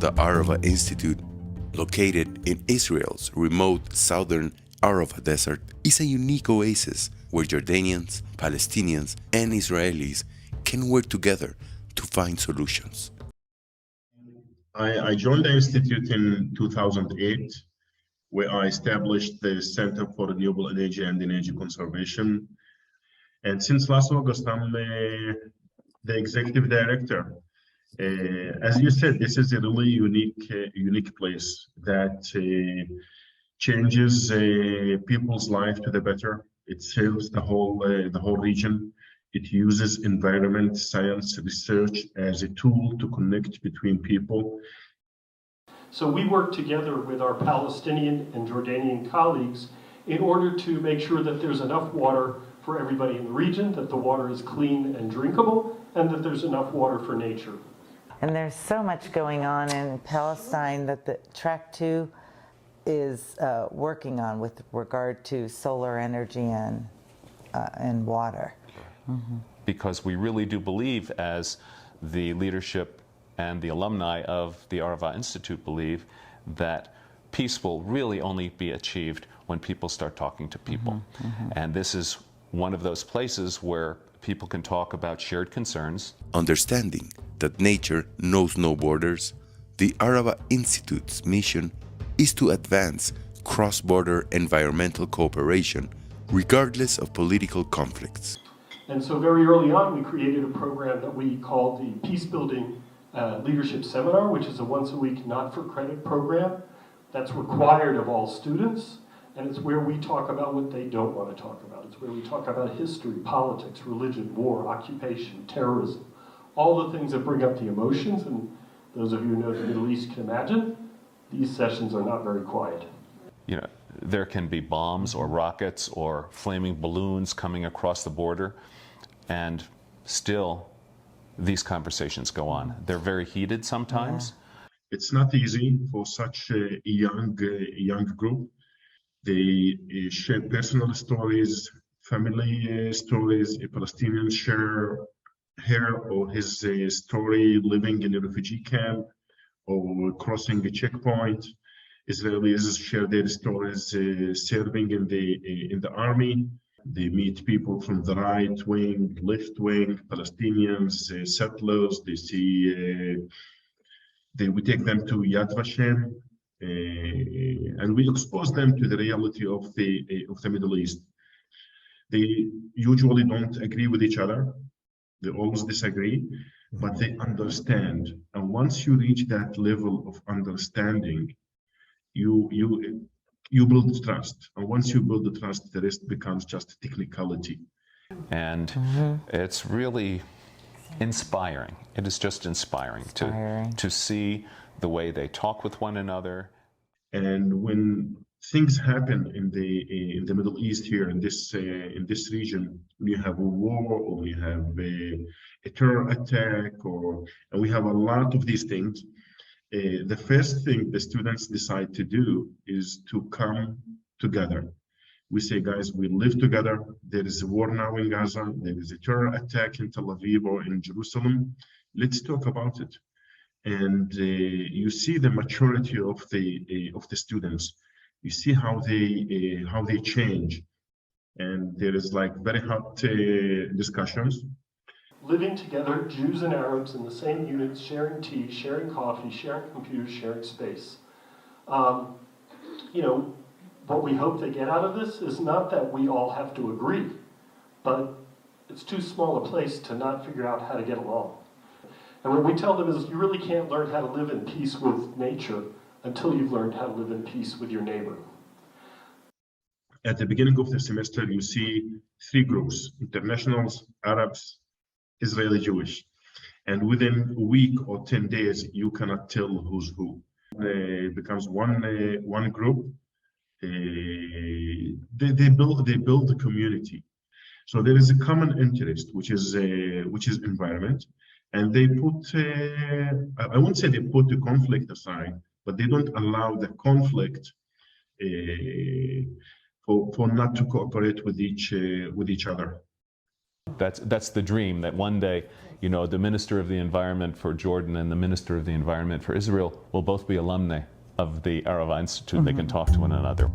the Arava Institute, located in Israel's remote southern Arava Desert, is a unique oasis where Jordanians, Palestinians, and Israelis can work together to find solutions. I joined the Institute in 2008, where I established the Center for Renewable Energy and Energy Conservation. And since last August, I'm the executive director. As you said, this is a really unique place that changes people's life to the better. It serves the whole region. It uses environment science research as a tool to connect between people. So we work together with our Palestinian and Jordanian colleagues in order to make sure that there's enough water for everybody in the region, that the water is clean and drinkable, and that there's enough water for nature. And there's so much going on in Palestine that the Track 2 is working on with regard to solar energy and water. Mm-hmm. Because we really do believe, as the leadership and the alumni of the Arava Institute believe, that peace will really only be achieved when people start talking to people. Mm-hmm. Mm-hmm. And this is one of those places where people can talk about shared concerns. Understanding that nature knows no borders, the Arava Institute's mission is to advance cross-border environmental cooperation regardless of political conflicts. And so very early on, we created a program that we called the Peace Building Leadership Seminar, which is a once-a-week not-for-credit program that's required of all students, and it's where we talk about what they don't want to talk about. It's where we talk about history, politics, religion, war, occupation, terrorism, all the things that bring up the emotions, and those of you who know the Middle East can imagine, these sessions are not very quiet. You know, there can be bombs or rockets or flaming balloons coming across the border, and still these conversations go on. They're very heated sometimes. Yeah. It's not easy for such a young group. They share personal stories, family stories. A Palestinian share her or his story living in a refugee camp or crossing a checkpoint. Israelis share their stories serving in the army. They meet people from the right wing, left wing, Palestinians, settlers. They see. We take them to Yad Vashem, and we expose them to the reality of the Middle East. They usually don't agree with each other. They always disagree, but they understand. And once you reach that level of understanding, you build trust. And once you build the trust, the rest becomes just technicality. And it's really inspiring. It is just inspiring. To see the way they talk with one another. And when things happen in the Middle East here in this region, when you have a war or we have a terror attack, and we have a lot of these things, the first thing the students decide to do is to come together. We say, guys, we live together. There is a war now in Gaza. There is a terror attack in Tel Aviv or in Jerusalem. Let's talk about it. And you see the maturity of the students. You see how they change, and there is like very hot discussions. Living together, Jews and Arabs in the same units, sharing tea, sharing coffee, sharing computers, sharing space. You know, what we hope they get out of this is not that we all have to agree, but it's too small a place to not figure out how to get along. And what we tell them is you really can't learn how to live in peace with nature until you've learned how to live in peace with your neighbor. At the beginning of the semester, you see three groups: internationals, Arabs, Israeli Jewish. And within a week or 10 days, you cannot tell who's who. It becomes one group. They build a community. So there is a common interest, which is environment. And they put, I won't say they put the conflict aside, but they don't allow the conflict for not to cooperate with each other. That's the dream, that one day, you know, the Minister of the Environment for Jordan and the Minister of the Environment for Israel will both be alumni of the Arava Institute. They can talk to one another.